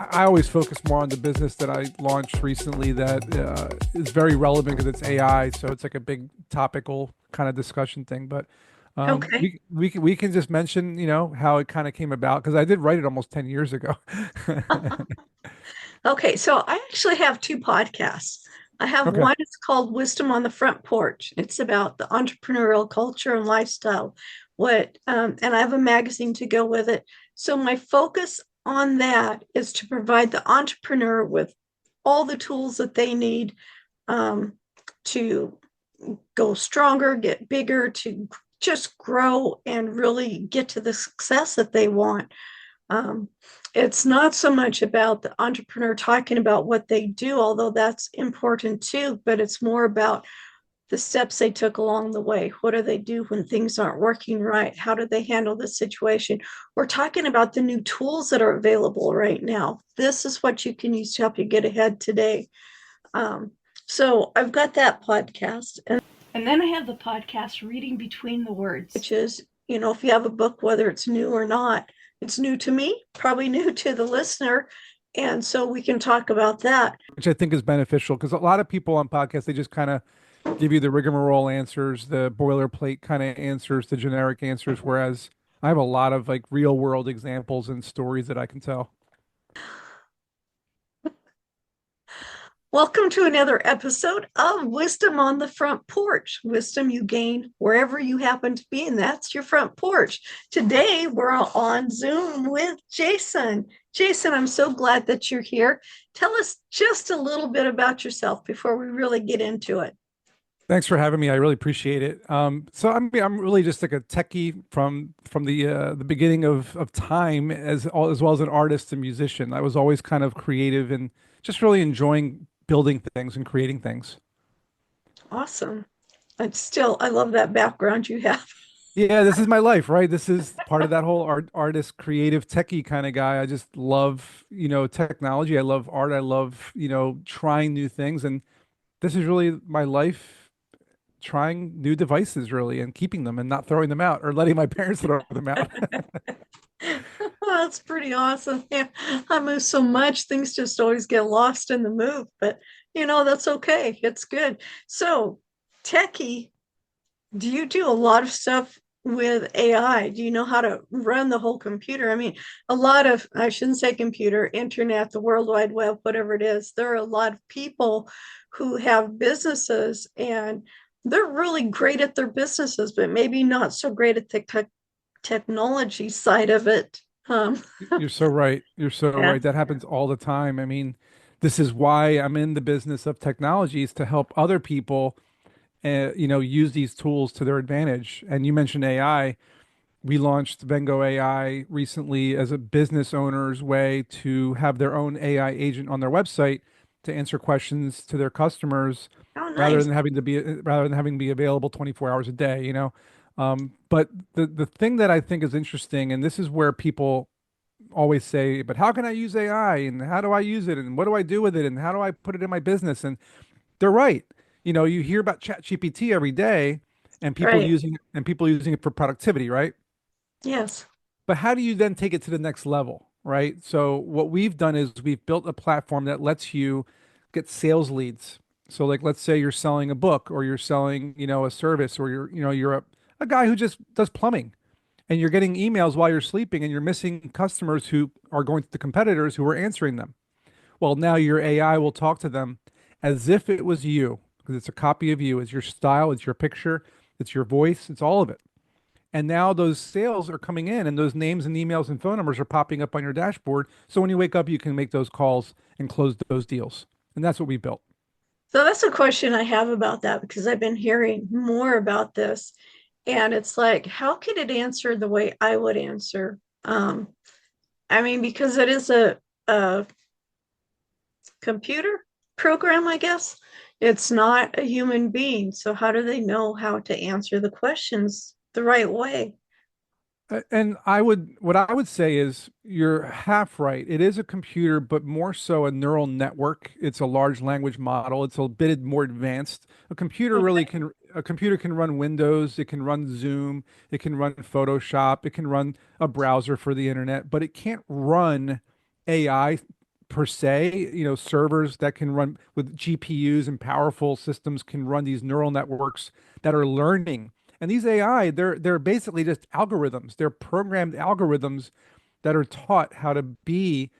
I always focus more on the business that I launched recently that is very relevant because it's AI. So it's like a big topical kind of discussion thing. But Okay. we can just mention, how it kind of came about because I did write it almost 10 years ago. Okay. So I actually have two podcasts. I have Okay. one, it's called Wisdom on the Front Porch. It's about the entrepreneurial culture and lifestyle. And I have a magazine to go with it. So my focus on that is to provide the entrepreneur with all the tools that they need um, to go stronger, get bigger, to just grow and really get to the success that they want. Um, it's not so much about the entrepreneur talking about what they do, although that's important too, but it's more about the steps they took along the way. What do they do when things aren't working right? How do they handle the situation? We're talking about the new tools that are available right now. This is what you can use to help you get ahead today. Um, so I've got that podcast. And then I have the podcast Reading Between the Words, which is, if you have a book, whether it's new or not, it's new to me, probably new to the listener. And so we can talk about that. Which I think is beneficial because a lot of people on podcasts, they just kind of give you the rigmarole answers, the boilerplate kind of answers, the generic answers, whereas I have a lot of like real world examples and stories that I can tell. Welcome to another episode of Wisdom on the Front Porch. Wisdom you gain wherever you happen to be, and that's your front porch. Today, we're on Zoom with Jason. Jason, I'm so glad that you're here. Tell us just a little bit about yourself before we really get into it. Thanks for having me. I really appreciate it. So I'm really just like a techie from the beginning of time as well as an artist and musician. I was always kind of creative and just really enjoying building things and creating things. Awesome. I love that background you have. Yeah, this is my life, right? This is part of that whole artist, creative, techie kind of guy. I just love, technology. I love art. I love, trying new things. And this is really my life, trying new devices really and keeping them and not throwing them out or letting my parents throw them out. That's pretty awesome. Yeah, I move so much, things just always get lost in the move, but that's okay. It's good. So, techie, do you do a lot of stuff with AI? Do you know how to run the whole computer? I mean, I shouldn't say computer, internet, the World Wide Web, whatever it is, there are a lot of people who have businesses and they're really great at their businesses, but maybe not so great at the technology side of it. You're so right. You're so Yeah. right. That happens all the time. I mean, this is why I'm in the business of technologies to help other people, use these tools to their advantage. And you mentioned AI. We launched Vengo AI recently as a business owner's way to have their own AI agent on their website to answer questions to their customers Oh, nice. rather than having to be available 24 hours a day. But the thing that I think is interesting, and this is where people always say, but how can I use AI and how do I use it and what do I do with it and how do I put it in my business? And they're right. You hear about Chat GPT every day Right. and people using it for productivity, right? Yes. But how do you then take it to the next level, right? So what we've done is we've built a platform that lets you get sales leads. So like let's say you're selling a book or you're selling, a service or you're a guy who just does plumbing and you're getting emails while you're sleeping and you're missing customers who are going to the competitors who are answering them. Well, now your AI will talk to them as if it was you because it's a copy of you. It's your style, it's your picture, it's your voice, it's all of it. And now those sales are coming in and those names and emails and phone numbers are popping up on your dashboard. So when you wake up, you can make those calls and close those deals. And that's what we built. So that's a question I have about that because I've been hearing more about this. And it's like, how can it answer the way I would answer? I mean, because it is a computer program, I guess. It's not a human being. So how do they know how to answer the questions the right way? And what I would say is you're half right. It is a computer, but more so a neural network. It's a large language model. It's a bit more advanced. Okay. A computer can run Windows, it can run Zoom, it can run Photoshop, it can run a browser for the internet, but it can't run AI per se. Servers that can run with GPUs and powerful systems can run these neural networks that are learning. And these AI, they're basically just algorithms. They're programmed algorithms that are taught how to be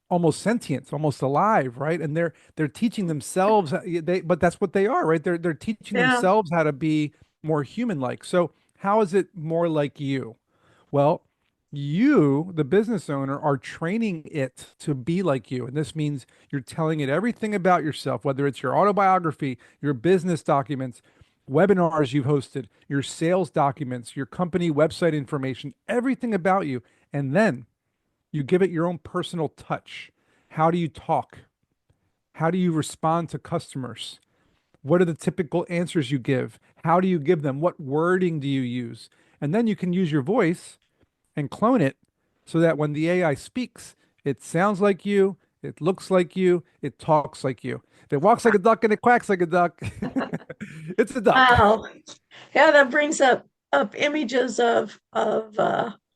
almost sentient, almost alive, right? And they're teaching themselves. But that's what they are, right? They're teaching Yeah. themselves how to be more human-like. So how is it more like you? Well, you, the business owner, are training it to be like you. And this means you're telling it everything about yourself, whether it's your autobiography, your business documents, webinars you've hosted, your sales documents, your company website information, everything about you. And then you give it your own personal touch. How do you talk? How do you respond to customers? What are the typical answers you give? How do you give them? What wording do you use? And then you can use your voice and clone it so that when the AI speaks, it sounds like you, it looks like you, it talks like you. If it walks like a duck and it quacks like a duck, it's a duck. Wow. Yeah, that brings up images of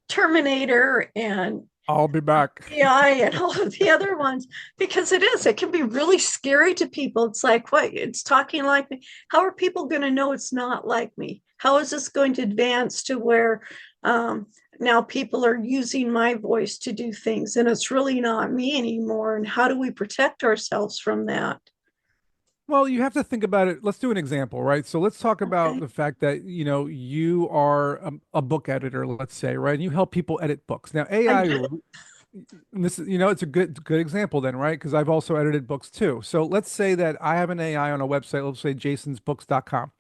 Terminator and I'll be back. AI and all of the other ones because it can be really scary to people. It's like, what? It's talking like me. How are people going to know it's not like me? How is this going to advance to where um, now people are using my voice to do things and it's really not me anymore? And how do we protect ourselves from that? Well, you have to think about it. Let's do an example, right? So let's talk about Okay. the fact that, you are a book editor, let's say, right? And you help people edit books. Now, I AI, do. and this is, it's a good example then, right? Because I've also edited books too. So let's say that I have an AI on a website, let's say jasonsbooks.com.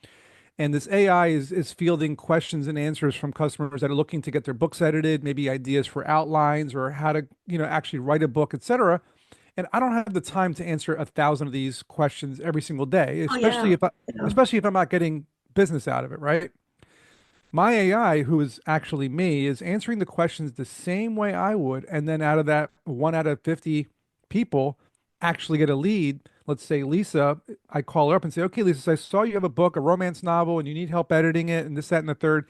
And this AI is fielding questions and answers from customers that are looking to get their books edited, maybe ideas for outlines or how to, actually write a book, etc. And I don't have the time to answer 1,000 of these questions every single day, Oh yeah. Yeah. especially if I'm not getting business out of it, right? My AI, who is actually me, is answering the questions the same way I would, and then out of that, one out of 50 people actually get a lead. Let's say Lisa, I call her up and say, "Okay, Lisa, so I saw you have a book, a romance novel, and you need help editing it, and this, that, and the third."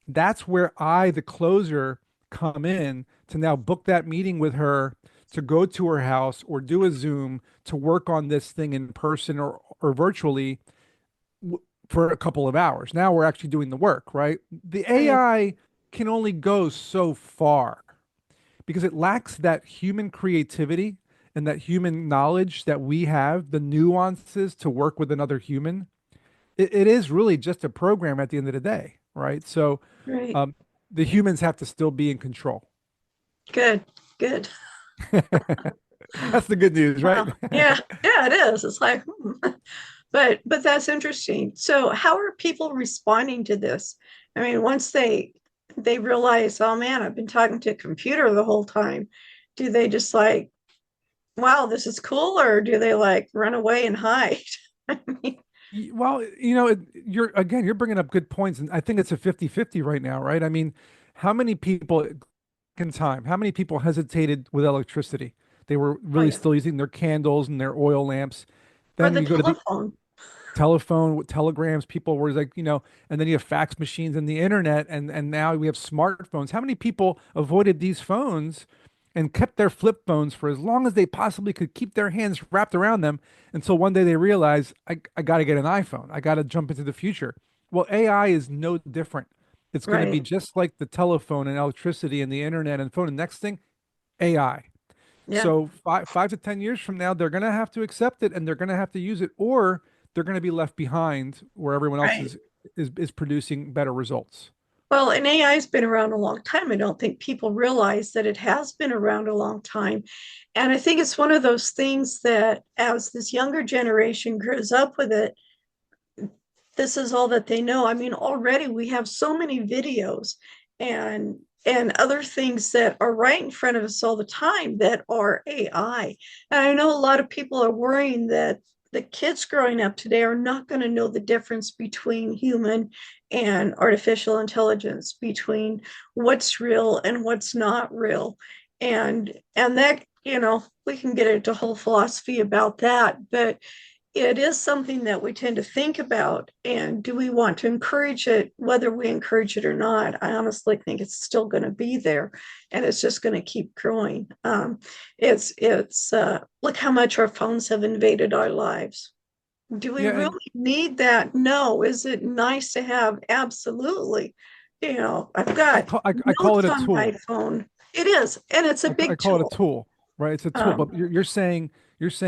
That's where I, the closer, come in to now book that meeting with her to go to her house or do a Zoom to work on this thing in person or virtually for a couple of hours. Now we're actually doing the work, right? The Right. AI can only go so far because it lacks that human creativity and that human knowledge that we have, the nuances to work with another human. It is really just a program at the end of the day, right? So Right. um, the humans have to still be in control. Good. Good. That's the good news, right? Wow. Yeah. Yeah, it is. It's like, but that's interesting. So how are people responding to this? I mean, once they realize, oh man, I've been talking to a computer the whole time, do they just like, wow, this is cool, or do they like run away and hide? I mean, Well, you're bringing up good points, and I think it's a 50-50 right now, right? I mean, how many people in time, how many people hesitated with electricity? They were oh really yeah. still using their candles and their oil lamps. Or Then the you go to the telephone. telephone with telegrams, people were like, and then you have fax machines and the internet, and now we have smartphones. How many people avoided these phones and kept their flip phones for as long as they possibly could keep their hands wrapped around them until one day they realize I got to get an iPhone. I got to jump into the future. Well, AI is no different. It's going to be Right. just like the telephone and electricity and the internet and phone. And next thing, AI. Yeah. So 5 to 10 years from now, they're going to have to accept it and they're going to have to use it, or they're going to be left behind where everyone else Right. is producing better results. Well, and AI has been around a long time. I don't think people realize that it has been around a long time. And I think it's one of those things that as this younger generation grows up with it, this is all that they know. I mean, already we have so many videos and other things that are right in front of us all the time that are AI. And I know a lot of people are worrying that the kids growing up today are not going to know the difference between human and artificial intelligence, between what's real and what's not real. And that, we can get into whole philosophy about that, but it is something that we tend to think about. And do we want to encourage it? Whether we encourage it or not, I honestly think it's still going to be there, and it's just going to keep growing. It's look how much our phones have invaded our lives. Do we Yeah, and really need that? No. Is it nice to have? Absolutely. I've got I call it notes a on my tool. phone. It is, and it's a I big call it a tool. tool, right? It's a tool, Um, but you're saying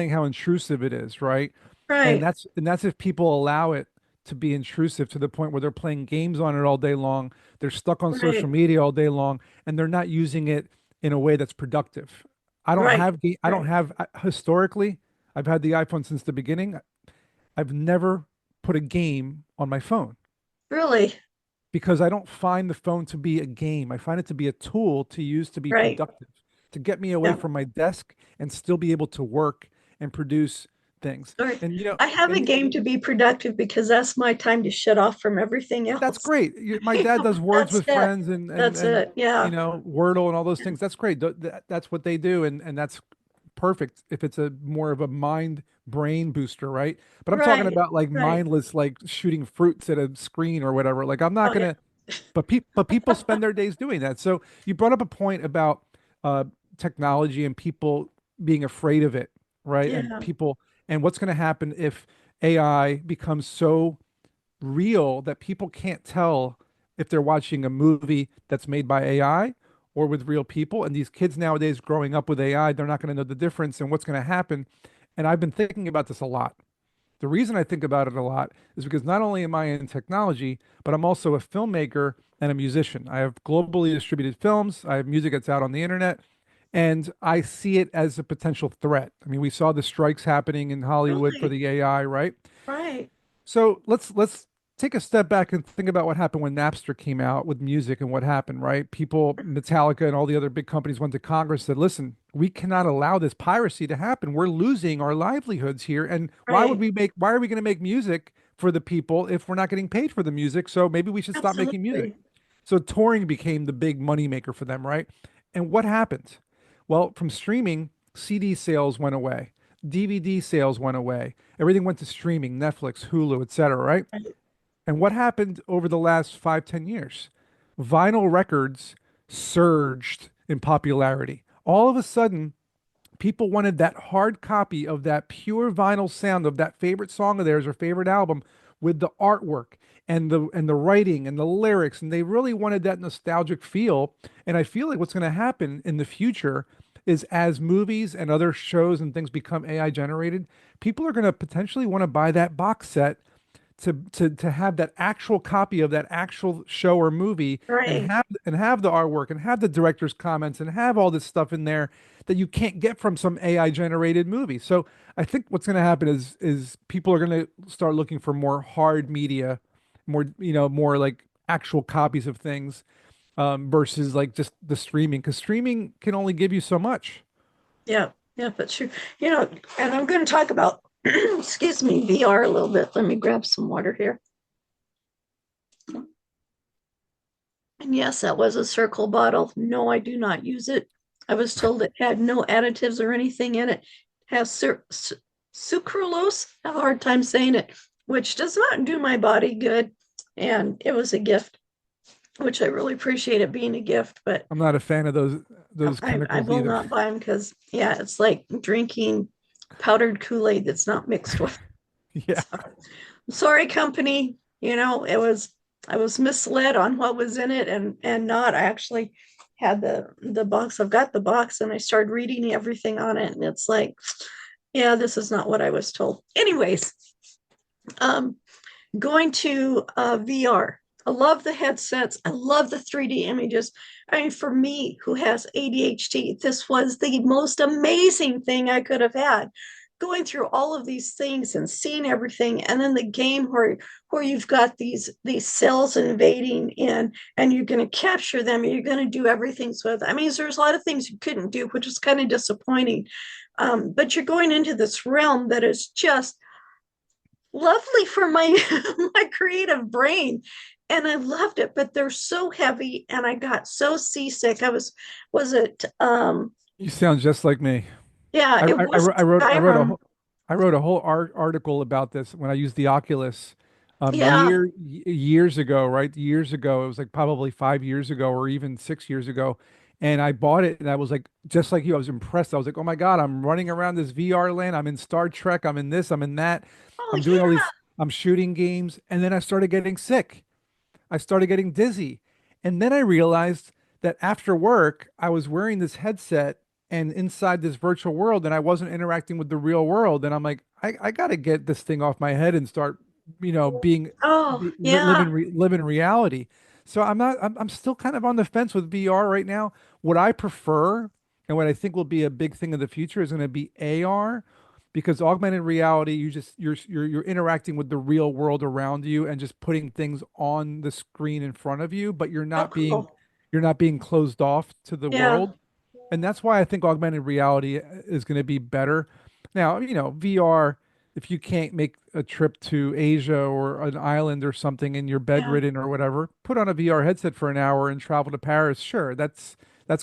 how intrusive it is, right? right, And that's if people allow it to be intrusive to the point where they're playing games on it all day long, they're stuck on social right, media all day long, and they're not using it in a way that's productive. right, I don't right. have historically, I've had the iPhone since the beginning. I've never put a game on my phone Really, because I don't find the phone to be a game. I find it to be a tool to use to be right. productive, to get me away Yeah. from my desk and still be able to work and produce things. Sorry. And I have a and game to be productive because that's my time to shut off from everything that's else. great. My dad does words That's with it. friends That's it. Yeah. Wordle and all those things. That's great. That's what they do, and that's perfect if it's a more of a mind brain booster, right? But I'm talking Right. about like Right. mindless, like shooting fruits at a screen or whatever. Like I'm not Oh, yeah. gonna. But people spend their days doing that. So you brought up a point about uh, technology and people being afraid of it, right? Yeah. And what's going to happen if AI becomes so real that people can't tell if they're watching a movie that's made by AI or with real people. And these kids nowadays growing up with AI, they're not going to know the difference and what's going to happen. And I've been thinking about this a lot. The reason I think about it a lot is because not only am I in technology, but I'm also a filmmaker and a musician. I have globally distributed films, I have music that's out on the internet, and I see it as a potential threat. I mean, we saw the strikes happening in Hollywood for Really. the AI, right? Right. So let's take a step back and think about what happened when Napster came out with music and what happened, right? People, Metallica and all the other big companies went to Congress and said, listen, we cannot allow this piracy to happen. We're losing our livelihoods here. And Right. why are we going to make music for the people if we're not getting paid for the music? So maybe we should stop making music. Absolutely. So touring became the big moneymaker for them, right? And what happened? Well, from streaming, CD sales went away. DVD sales went away. Everything went to streaming, Netflix, Hulu, etc., right? Right. And what happened over the last 5, 10 years? Vinyl records surged in popularity. All of a sudden, people wanted that hard copy of that pure vinyl sound of that favorite song of theirs or favorite album with the artwork and the writing and the lyrics, and they really wanted that nostalgic feel. And I feel like what's going to happen in the future is as movies and other shows and things become AI generated, people are going to potentially want to buy that box set to have that actual copy of that actual show or movie Right. and have the artwork and have the director's comments and have all this stuff in there that you can't get from some AI generated movie. So I think what's going to happen is people are going to start looking for more hard media, more more like actual copies of things versus like just the streaming because streaming can only give you so much. Yeah. Yeah. But sure. And I'm going to talk about, excuse me, VR a little bit. Let me grab some water here. And yes, that was a circle bottle. No, I do not use it. I was told it had no additives or anything in it. It has sucralose. I have a hard time saying it, which does not do my body good. And it was a gift, which I really appreciate it being a gift. But I'm not a fan of those I chemicals will either. not buy them because, yeah, it's like drinking powdered Kool-Aid that's not mixed with. Yeah. So, sorry, company. I was misled on what was in it and not. I actually had the box. I've got the box and I started reading everything on it, and it's like, yeah, this is not what I was told. Anyways, um, going to VR. I love the headsets. I love the 3D images. I mean, for me, who has ADHD, this was the most amazing thing I could have had. Going through all of these things and seeing everything, and then the game where you've got these cells invading in, and you're going to capture them, and you're going to do everything. So, I mean, there's a lot of things you couldn't do, which is kind of disappointing. But you're going into this realm that is just lovely for my my creative brain, and I loved it, but they're so heavy and I got so seasick. Was it You sound just like me. yeah, it was I wrote a Skyrim. I wrote a whole article about this when I used the Oculus Yeah. years ago, right? Years ago. It was like probably 5 years ago or even 6 years ago. And I bought it and I was like, just like you, I was impressed. I was like, oh my God, I'm running around this VR land. I'm in Star Trek. I'm in this, I'm in that. Oh, I'm doing all yeah. these, I'm shooting games. And then I started getting sick. I started getting dizzy. And then I realized that after work, I was wearing this headset and inside this virtual world, and I wasn't interacting with the real world. And I'm like, I got to get this thing off my head and start, being, Oh, yeah. live in reality. So I'm still kind of on the fence with VR right now. What I prefer and what I think will be a big thing in the future is going to be AR, because augmented reality, you're interacting with the real world around you and just putting things on the screen in front of you, but Oh, cool. you're not being closed off to the Yeah. world. And that's why I think augmented reality is going to be better. Now, VR, if you can't make a trip to Asia or an island or something and you're Yeah. bedridden or whatever, put on a VR headset for an hour and travel to Paris. Sure, that's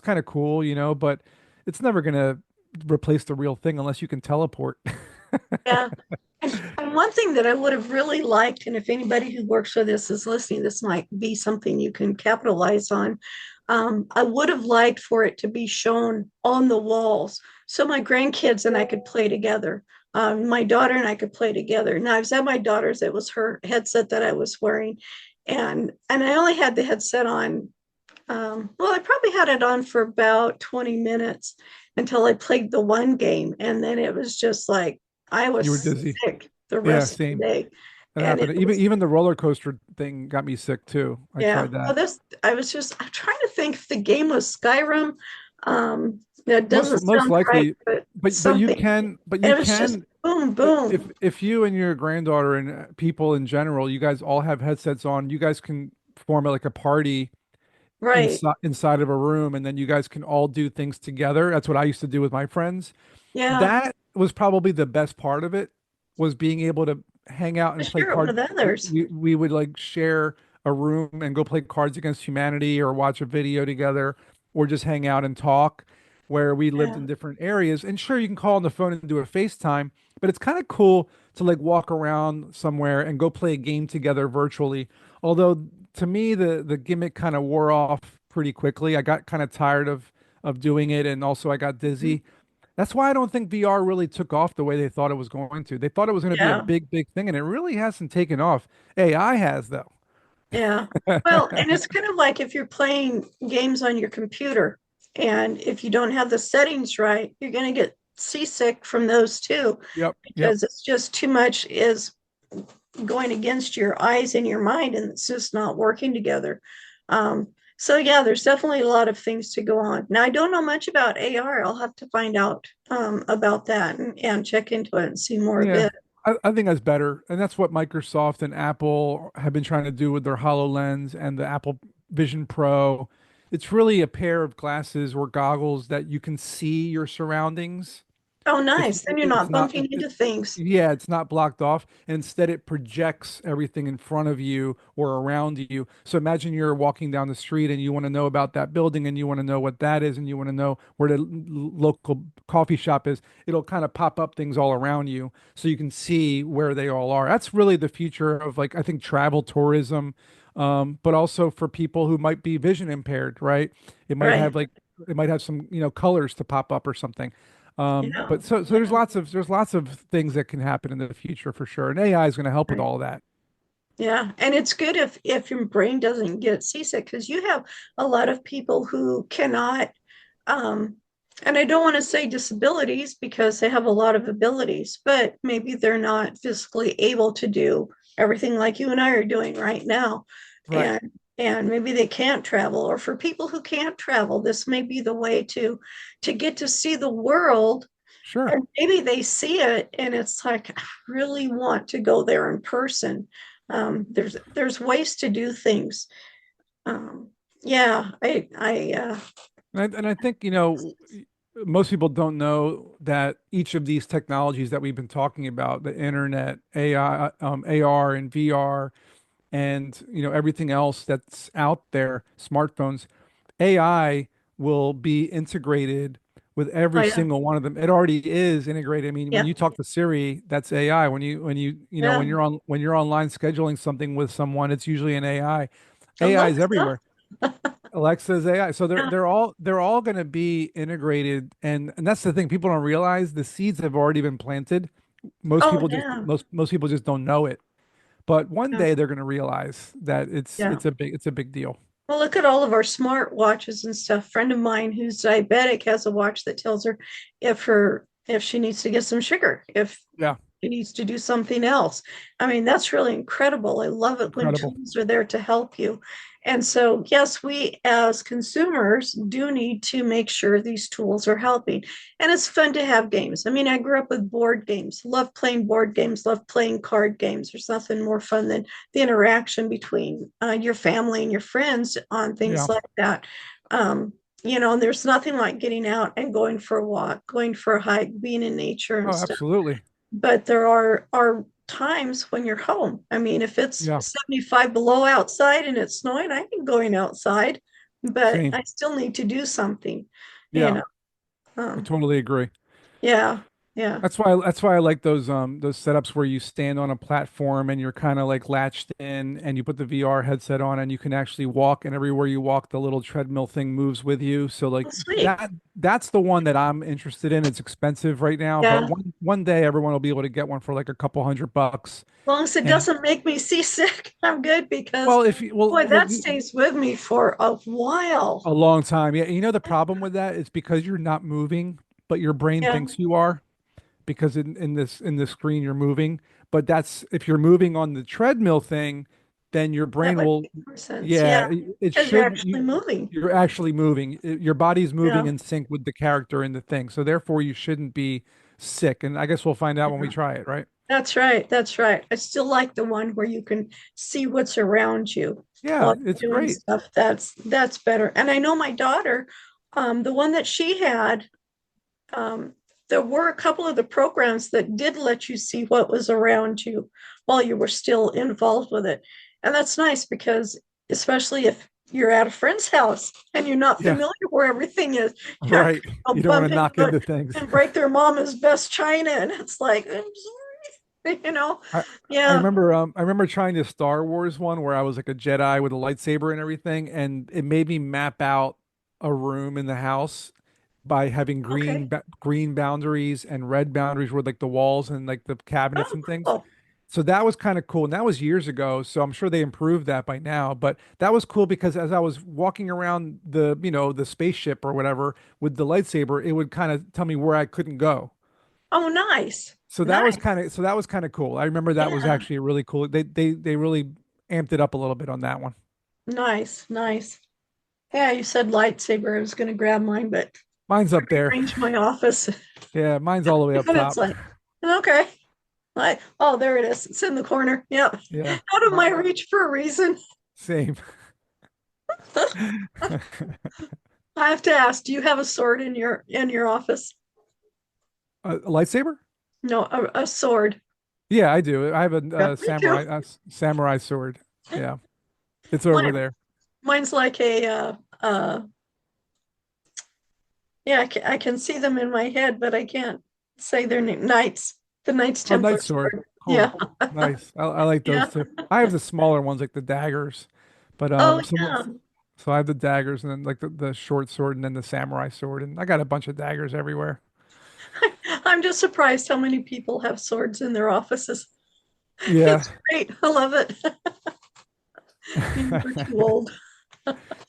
kind of cool, but it's never going to replace the real thing unless you can teleport. Yeah. And one thing that I would have really liked, and if anybody who works with this is listening, this might be something you can capitalize on. I would have liked for it to be shown on the walls so my grandkids and I could play together. My daughter and I could play together. Now I was at my daughter's, it was her headset that I was wearing. And I only had the headset on. Well, I probably had it on for about 20 minutes until I played the one game. And then it was just like I You were was dizzy. sick the Yeah, rest of the same. day. That And it happened. Even was, even the roller coaster thing got me sick too. I yeah. tried Well, that. I was just, I'm trying to think if the game was Skyrim. That doesn't Most sound right, likely, but but you something. can It was just boom, if boom. you and your granddaughter and people in general, you guys all have headsets on, you guys can form like a party Right. inside of a room, and then you guys can all do things together. That's what I used to do with my friends. Yeah. That was probably the best part of it, was being able to hang out To and play share it cards. with others. We would like share a room and go play Cards Against Humanity or watch a video together or just hang out and talk, where we lived Yeah. in different areas. And sure, you can call on the phone and do a FaceTime, but it's kind of cool to like walk around somewhere and go play a game together virtually. Although to me, the gimmick kind of wore off pretty quickly. I got kind of tired of doing it, and also I got dizzy. That's why I don't think VR really took off the way they thought it was going to. They thought it was going to be a Yeah. big thing, and it really hasn't taken off. AI has, though. Yeah. Well, and it's kind of like if you're playing games on your computer and if you don't have the settings right, you're going to get seasick from those too, Yep. because it's just too much is going against your eyes and your mind and it's just not working together. So yeah, there's definitely a lot of things to go on. Now I don't know much about AR. I'll have to find out about that and check into it and see more of Yeah. it. I think that's better. And that's what Microsoft and Apple have been trying to do with their HoloLens and the Apple Vision Pro. It's really a pair of glasses or goggles that you can see your surroundings. Oh, It's nice. Then you're it's not not bumping into things. yeah, it's not blocked off, and instead it projects everything in front of you or around you. So imagine you're walking down the street and you want to know about that building and you want to know what that is and you want to know where the local coffee shop is. It'll kind of pop up things all around you so you can see where they all are. That's really the future of, like, I think, travel tourism, but also for people who might be vision impaired, right? It might Right. have like it might have some, colors to pop up or something. Yeah. But so there's lots of things that can happen in the future for sure, and AI is going to help with Right. all that. Yeah, and it's good if your brain doesn't get seasick because you have a lot of people who cannot, um, and I don't want to say disabilities because they have a lot of abilities, but maybe they're not physically able to do everything like you and I are doing right now, Right. and maybe they can't travel. Or for people who can't travel, this may be the way to get to see the world Sure. and maybe they see it and it's like I really want to go there in person. There's ways to do things. um, yeah, And I think, most people don't know that each of these technologies that we've been talking about, the internet, AI, AR and VR, and everything else that's out there, smartphones, AI will be integrated with Oh every yeah. single one of them. It already is integrated. I mean, when Yeah. you talk to Siri, that's AI. When Yeah. you're online scheduling something with someone, it's usually an AI. AI is Alexa. everywhere. Alexa's AI. So Yeah. they're all going to be integrated, and that's the thing. People don't realize the seeds have already been planted. Oh yeah. Most people just don't know it. But one Yeah. day they're going to realize that Yeah. it's a big deal. Well, look at all of our smart watches and stuff. A friend of mine who's diabetic has a watch that tells her if she needs to get some sugar, if Yeah, she needs to do something else. I mean, that's really incredible. I love it when incredible. tools are there to help you. And so, yes, we as consumers do need to make sure these tools are helping. And it's fun to have games. I mean, I grew up with board games, love playing board games, love playing card games. There's nothing more fun than the interaction between your family and your friends on things Yeah. like that. Um, and there's nothing like getting out and going for a walk, going for a hike, being in nature Oh, and stuff. absolutely. But there are times when you're home. I mean, if it's Yeah. 75 below outside and it's snowing, I can going outside, but Same. I still need to do something, you Yeah. know. I Um, totally agree. yeah, yeah. That's why I like those setups where you stand on a platform and you're kind of like latched in and you put the VR headset on and you can actually walk, and everywhere you walk the little treadmill thing moves with you. So like Oh, sweet. that's the one that I'm interested in. It's expensive right now, but Yeah. As one day everyone will be able to get one for like a couple $100. long as it And doesn't make me seasick, I'm good because well, if you well boy, look, that stays with me for a while. a long time. Yeah, you know the problem with that is because you're not moving, but your brain Yeah, thinks you are. Because in this screen you're moving, but that's if you're moving on the treadmill thing, then your that brain would will, make more sense. yeah, Yeah, it because you're should actually moving. you're actually moving. Your body's moving Yeah. in sync with the character in the thing. So therefore you shouldn't be sick. And I guess we'll find out when we Yeah. try it, right? That's right. That's right. I still like the one where you can see what's around you Yeah, while it's you're doing great. stuff. That's better. And I know my daughter, the one that she had, um, there were a couple of the programs that did let you see what was around you while you were still involved with it. And that's nice because especially if you're at a friend's house and you're not Yeah, familiar where everything is, you're right. gonna You don't want bump to into knock it into things. and break their mama's best china. And it's like, I'm sorry, I yeah. I remember trying the Star Wars one where I was like a Jedi with a lightsaber and everything, and it made me map out a room in the house by having Okay. green boundaries and red boundaries were like the walls and like the cabinets Oh, and things. cool. So that was kind of cool. And that was years ago. So I'm sure they improved that by now. But that was cool because as I was walking around the spaceship or whatever with the lightsaber, it would kind of tell me where I couldn't go. Oh, nice. Nice. So that was kind of cool. I remember that was Yeah. actually a really cool. They really amped it up a little bit on that one. Nice. Nice. Yeah, you said lightsaber. I was going to grab mine, but Mine's up there. arrange my office. Yeah, mine's all the way up And it's top. like, okay. Like, oh, there it is. It's in the corner. Yep. Yeah, Out of my, my reach for a reason. same. I have to ask, do you have a sword in your office? A lightsaber? No, a sword. Yeah, I do. I have Yeah, a me too. samurai sword. Yeah, it's over Mine, there. mine's like a yeah, I can see them in my head, but I can't say their name. Knights, the Knights Oh, Templar night sword. sword. Cool. Yeah, Nice. I like those yeah. too. I have the smaller ones like the daggers, but Oh yeah. so I have the daggers and then like the short sword and then the samurai sword, and I got a bunch of daggers everywhere. I'm just surprised how many people have swords in their offices. Yeah. It's great. I love it. You're never too old.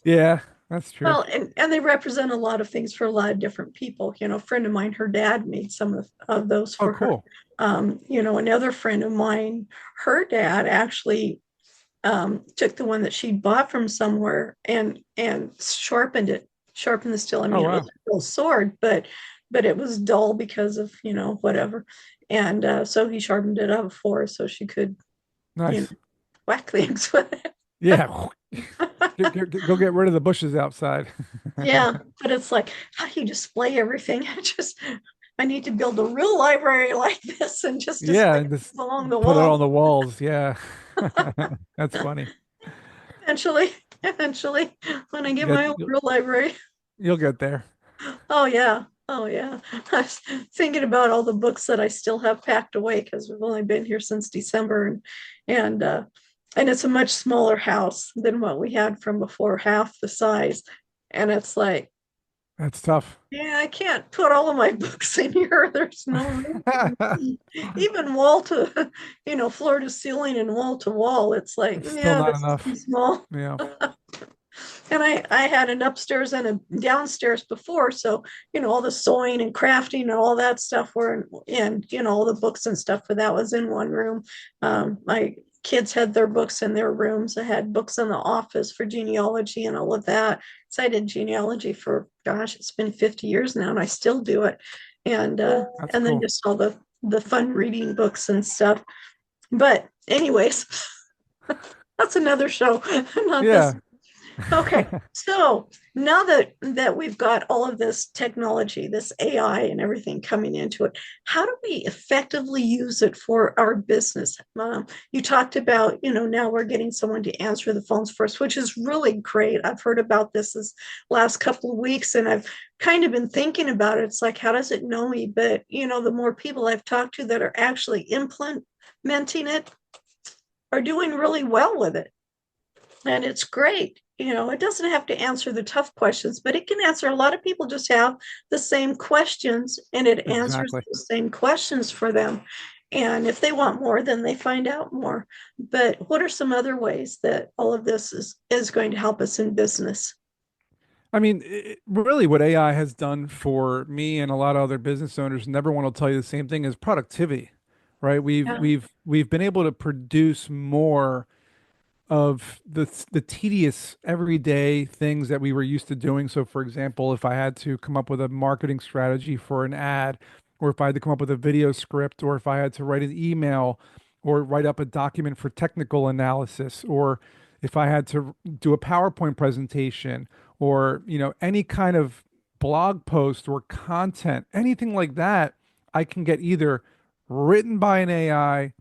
Yeah, that's true. Well, and they represent a lot of things for a lot of different people. A friend of mine, her dad made some of those Oh, for her. cool. Another friend of mine, her dad actually took the one that she'd bought from somewhere and sharpened it, sharpened the steel. I Oh, mean, it was wow. a real sword, but it was dull because of whatever. And so he sharpened it up for her so she could you know Nice. whack things with it. Yeah. Go get rid of the bushes outside. Yeah, but it's like, how do you display everything? I need to build a real library like this and just Yeah, display and just things along the put it wall. on the walls. Yeah. That's funny. Eventually, when I get Yeah, my own real library. you'll get there. Oh yeah. Oh yeah. I was thinking about all the books that I still have packed away because we've only been here since December and and it's a much smaller house than what we had from before, half the size. And it's like, That's tough. yeah, I can't put all of my books in here. There's no room for me. Even wall to, floor to ceiling and wall to wall. It's like, It's still yeah, not this is too enough. small. Yeah, And I had an upstairs and a downstairs before, so all the sewing and crafting and all that stuff were all the books and stuff for that was in one room. My kids had their books in their rooms. I had books in the office for genealogy and all of that. So I did genealogy for, gosh, it's been 50 years now, and I still do it. that's And then cool. just all the fun reading books and stuff. But anyways, that's another show, not this. Yeah. Okay, so now that we've got all of this technology, this AI and everything coming into it, how do we effectively use it for our business? You talked about, now we're getting someone to answer the phones first, which is really great. I've heard about this last couple of weeks, and I've kind of been thinking about it. It's like, how does it know me? But the more people I've talked to that are actually implementing it are doing really well with it, and it's great. It doesn't have to answer the tough questions, but it can answer. A lot of people just have the same questions, and it answers Exactly. the same questions for them. And if they want more, then they find out more. But what are some other ways that all of this is going to help us in business? I mean, really, what AI has done for me and a lot of other business owners, and everyone will tell you the same thing, is productivity, right? Yeah, We've been able to produce more of the tedious everyday things that we were used to doing. So, for example, if I had to come up with a marketing strategy for an ad, or if I had to come up with a video script, or if I had to write an email, or write up a document for technical analysis, or if I had to do a PowerPoint presentation, or any kind of blog post or content, anything like that, I can get either written by an AI,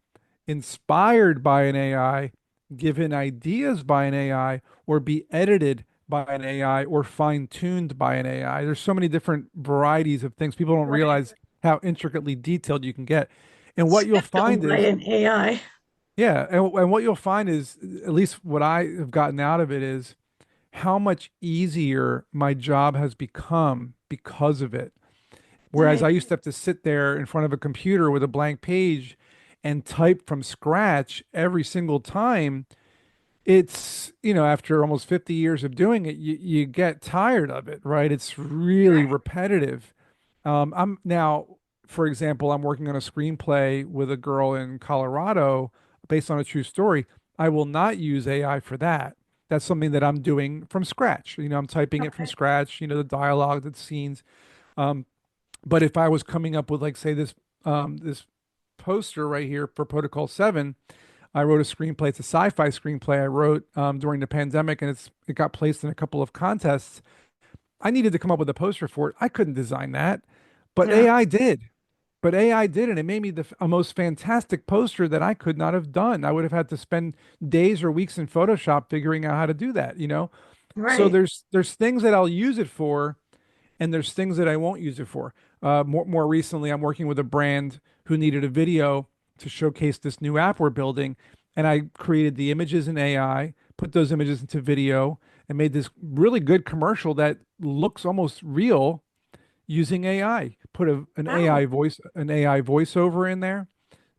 inspired by an AI, given ideas by an AI, or be edited by an AI or fine-tuned by an AI. There's so many different varieties of things. People don't right. realize how intricately detailed you can get. And what you'll Scheduled find by is, an AI. yeah, and what you'll find is, at least what I have gotten out of it is how much easier my job has become because of it. Whereas I Right, used to have to sit there in front of a computer with a blank page and type from scratch every single time. It's, after almost 50 years of doing it, you get tired of it, right? It's really right. repetitive. I'm now, for example, I'm working on a screenplay with a girl in Colorado based on a true story. I will not use AI for that. That's something that I'm doing from scratch. I'm typing it from Okay. scratch, the dialogue, the scenes. Um, but if I was coming up with, like, say, this poster right here for Protocol 7, I wrote a screenplay. It's a sci-fi screenplay I wrote during the pandemic, and it got placed in a couple of contests. I needed to come up with a poster for it. I couldn't design that, but Yeah, AI did. But AI did, and it made me a most fantastic poster that I could not have done. I would have had to spend days or weeks in Photoshop figuring out how to do that. So right. there's things that I'll use it for, and there's things that I won't use it for. More recently, I'm working with a brand who needed a video to showcase this new app we're building, and I created the images in AI, put those images into video, and made this really good commercial that looks almost real using AI. Put Wow. an AI voiceover in there.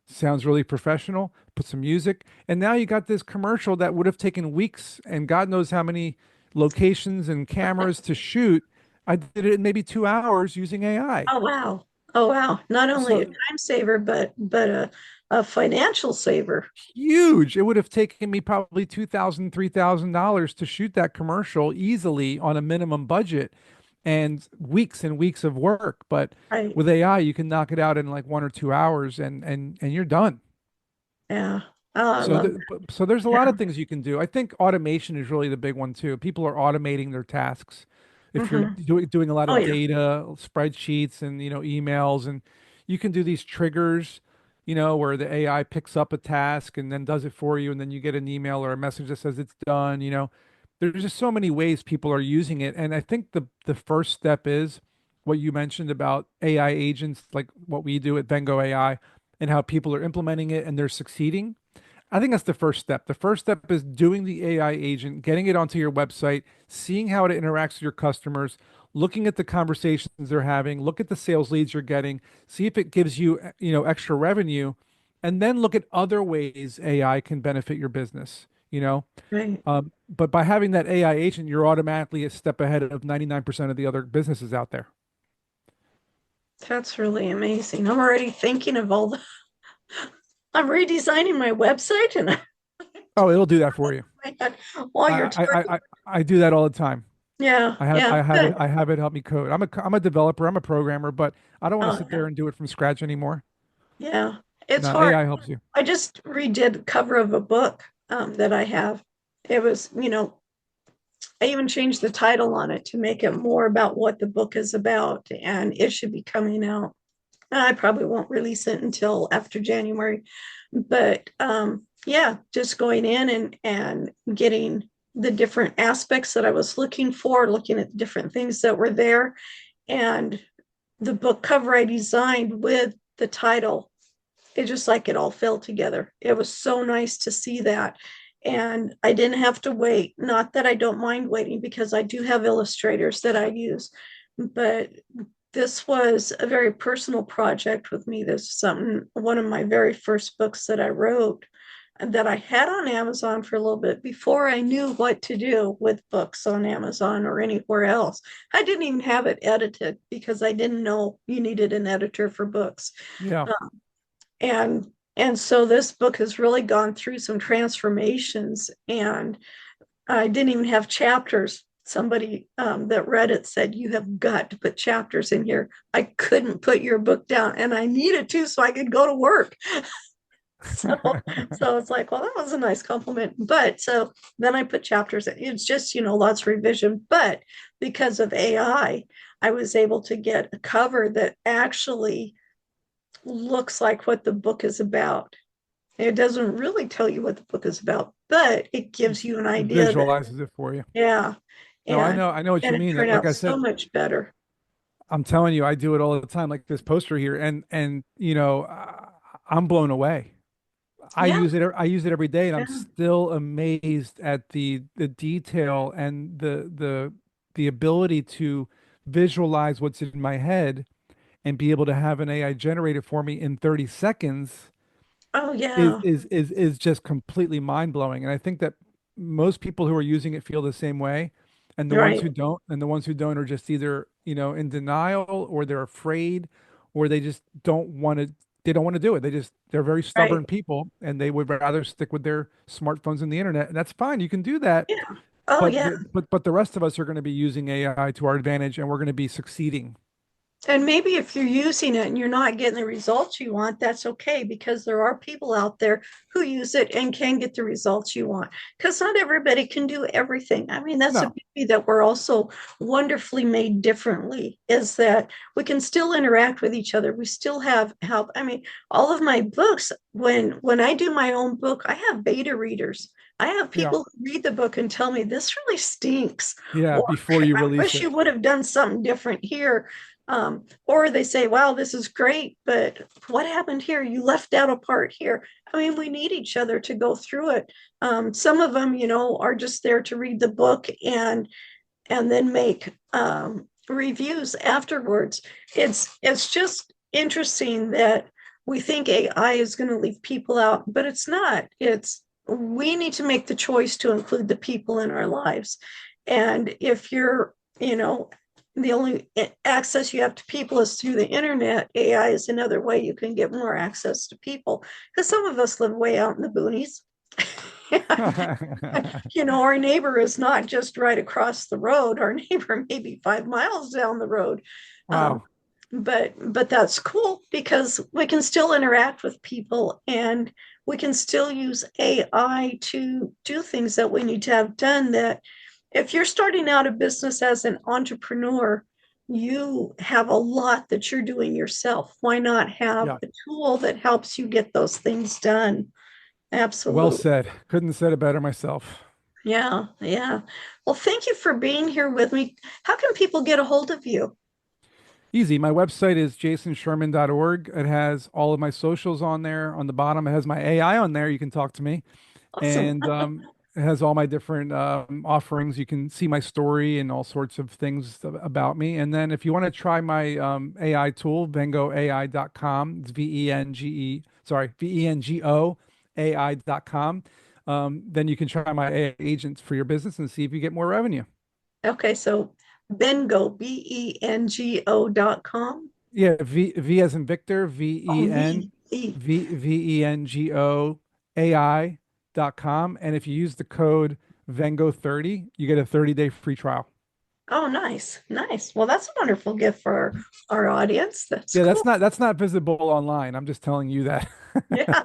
Sounds really professional. Put some music, and now you got this commercial that would have taken weeks and God knows how many locations and cameras to shoot. I did it in maybe 2 hours using AI. Oh wow. Oh wow. Not only a So time saver, but a financial saver. huge. It would have taken me probably $2,000, $3,000 to shoot that commercial easily on a minimum budget and weeks of work. But Right. with AI, you can knock it out in like 1 or 2 hours and you're done. Yeah. Oh, I So, love that. so there's a lot Yeah. of things you can do. I think automation is really the big one too. People are automating their tasks. If you're Hmm. doing a lot Oh of yeah. data, spreadsheets, and emails, and you can do these triggers, where the AI picks up a task and then does it for you, and then you get an email or a message that says it's done. There's just so many ways people are using it, and I think the first step is what you mentioned about AI agents, like what we do at Vengo AI, and how people are implementing it and they're succeeding. I think that's the first step. The first step is doing the AI agent, getting it onto your website, seeing how it interacts with your customers, looking at the conversations they're having, look at the sales leads you're getting, see if it gives you, extra revenue, and then look at other ways AI can benefit your business, you know? Right. But by having that AI agent, you're automatically a step ahead of 99% of the other businesses out there. That's really amazing. I'm already thinking of all the, I'm redesigning my website and Oh, it'll do that for you. my head while I you're I talking. I I, I do that all the time. Yeah, I have yeah, I have it good. I have it help me code. I'm a developer, I'm a programmer, but I don't want to Oh, sit yeah, there and do it from scratch anymore. yeah. It's No, hard. AI helps you. I just redid the cover of a book that I have. It was, I even changed the title on it to make it more about what the book is about, and it should be coming out. I probably won't release it until after January, but yeah, just going in and getting the different aspects that I was looking for, looking at the different things that were there, and the book cover I designed with the title. It just like it all fell together. It was so nice to see that. And I didn't have to wait. Not that I don't mind waiting because I do have illustrators that I use, but this was a very personal project with me. This is something, one of my very first books that I wrote and that I had on Amazon for a little bit before I knew what to do with books on Amazon or anywhere else. I didn't even have it edited because I didn't know you needed an editor for books. Yeah. and and so this book has really gone through some transformations, and I didn't even have chapters. Somebody that read it said, you have got to put chapters in here. I couldn't put your book down and I needed to so I could go to work. So it's like, well, that was a nice compliment. But so then I put chapters in. It's just, lots of revision. But because of I was able to get a cover that actually looks like what the book is about. It doesn't really tell you what the book is about, but it gives you an idea that, Visualizes it for you. yeah, No, I and know, I know what you and it mean. turned Like out I so said, much better. I'm telling you, I do it all the time. Like this poster here, and I'm blown away. Yeah, I use it every day, and I'm yeah. still amazed at the detail and the ability to visualize what's in my head and be able to have an AI generate it for me in 30 seconds Oh, is yeah. is is is just completely mind blowing. And I think that most people who are using it feel the same way, and Right, the ones who don't are just either, in denial, or they're afraid, or they just don't want to do it. They're very right. stubborn people, and they would rather stick with their smartphones and the internet. And that's fine. You can do that. Yeah. Oh, yeah. But the rest of us are going to be using AI to our advantage, and we're going to be succeeding. And maybe if you're using it and you're not getting the results you want, that's okay because there are people out there who use it and can get the results you want. Because not everybody can do everything. I mean, that's a No. beauty that we're also wonderfully made differently, is that we can still interact with each other. We still have help. I mean, all of my books, when I do my own book, I have beta readers. I have Yeah. people who read the book and tell me this really stinks, Yeah. or Before you I release wish it. you would have done something different here. Or they say, wow, this is great, but what happened here? You left out a part here. I mean, we need each other to go through it. Some of them, are just there to read the book and then make reviews afterwards. It's just interesting that we think AI is going to leave people out, but it's not. It's we need to make the choice to include the people in our lives. And if you're, the only access you have to people is through the internet, AI is another way you can get more access to people. Because some of us live way out in the boonies. Our neighbor is not just right across the road. Our neighbor may be 5 miles down the road. Um, Wow. but that's cool because we can still interact with people and we can still use AI to do things that we need to have done. That if you're starting out a business as an entrepreneur, you have a lot that you're doing yourself. Why not have Yeah. a tool that helps you get those things done? Well Absolutely. said. Couldn't have said it better myself. Yeah, yeah. Well, thank you for being here with me. How can people get a hold of you? Easy. My website is jasonsherman.org. It has all of my socials on there. On the bottom, it has my AI on there. You can talk to me. Awesome. And it has all my different offerings. You can see my story and all sorts of things about me. And then if you want to try my AI tool, vengoai.com, it's Vengo AI.com. Then you can try my AI agents for your business and see if you get more revenue. Okay, so Bengo, Bengo.com. Yeah, V as in Victor, Oh, V. Vengo AI.com. And if you use the code Vengo30, you get a 30-day free trial. Oh, nice, nice. Well, that's a wonderful gift for our audience. That's Yeah, cool. that's not visible online. I'm just telling you that. Yeah,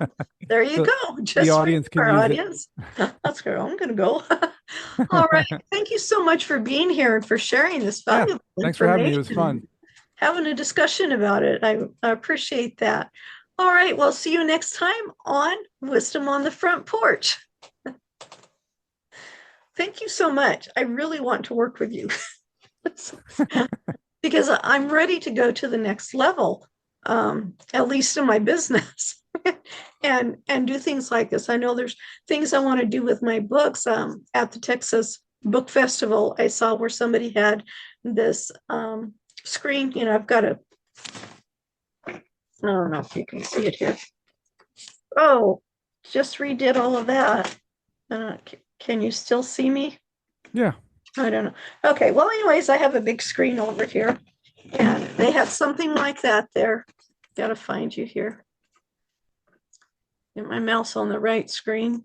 there you The go. the Just for audience can our use it. audience. That's good. I'm going to go. All right. Thank you so much for being here and for sharing this Yeah, valuable thanks for having me. It was fun. information, having a discussion about it. I appreciate that. All right. Well, see you next time on Wisdom on the Front Porch. Thank you so much. I really want to work with you because I'm ready to go to the next level, at least in my business, and do things like this. I know there's things I want to do with my books. At the Texas Book Festival, I saw where somebody had this screen. You know, I've got a. I don't know if you can see it here. Oh, just redid all of that. Can you still see me? Yeah. I don't know. Okay, well, anyways, I have a big screen over here, and they had something like that there. Got to find you here. Get my mouse on the right screen.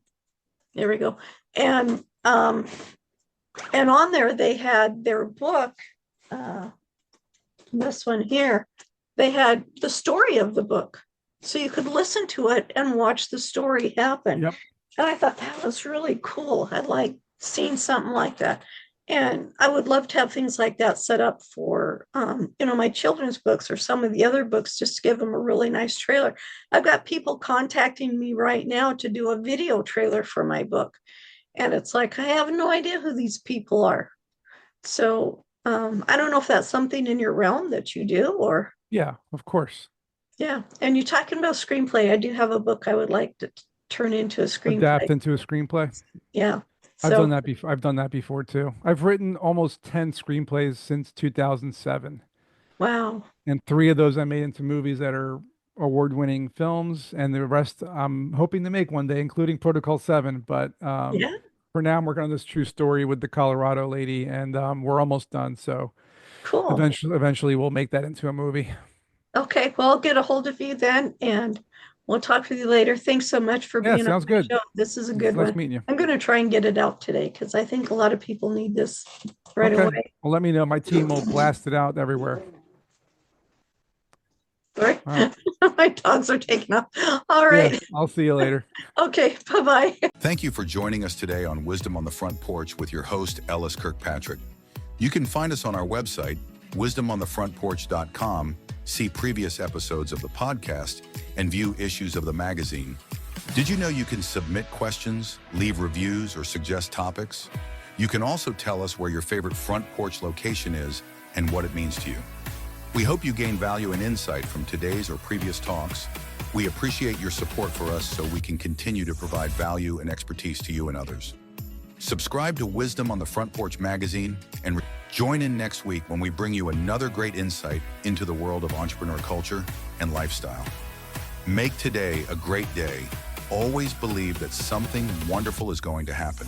There we go. And on there they had their book. This one here, they had the story of the book, so you could listen to it and watch the story happen. Yep. And I thought that was really cool. I'd like seeing something like that. And I would love to have things like that set up for, my children's books or some of the other books, just to give them a really nice trailer. I've got people contacting me right now to do a video trailer for my book. And it's like, I have no idea who these people are. So I don't know if that's something in your realm that you do or, Yeah, of course. yeah. And you're talking about screenplay. I do have a book I would like to turn into a screenplay. Adapt into a screenplay. Yeah. I've done So, that before. I've done that before too. I've written almost 10 screenplays since 2007, wow. and three of those I made into movies that are award-winning films, and the rest I'm hoping to make one day, including Protocol 7. But Yeah. for now, I'm working on this true story with the Colorado lady, and we're almost done. So Cool. eventually, we'll make that into a movie. Okay. Well, I'll get a hold of you then and we'll talk with you later. Thanks so much for Yeah, being on sounds my good. show. This is a It's good nice one. meeting you. I'm going to try and get it out today because I think a lot of people need this right Okay. away. Well, let me know. My team will blast it out everywhere. Sorry. All right. My dogs are taking off. All Yeah, right. I'll see you later. Okay. Bye bye. Thank you for joining us today on Wisdom on the Front Porch with your host, Ellis Kirkpatrick. You can find us on our website, wisdomonthefrontporch.com, see previous episodes of the podcast, and view issues of the magazine. Did you know you can submit questions, leave reviews, or suggest topics? You can also tell us where your favorite front porch location is and what it means to you. We hope you gain value and insight from today's or previous talks. We appreciate your support for us so we can continue to provide value and expertise to you and others. Subscribe to Wisdom on the Front Porch magazine and join in next week when we bring you another great insight into the world of entrepreneur culture and lifestyle. Make today a great day. Always believe that something wonderful is going to happen.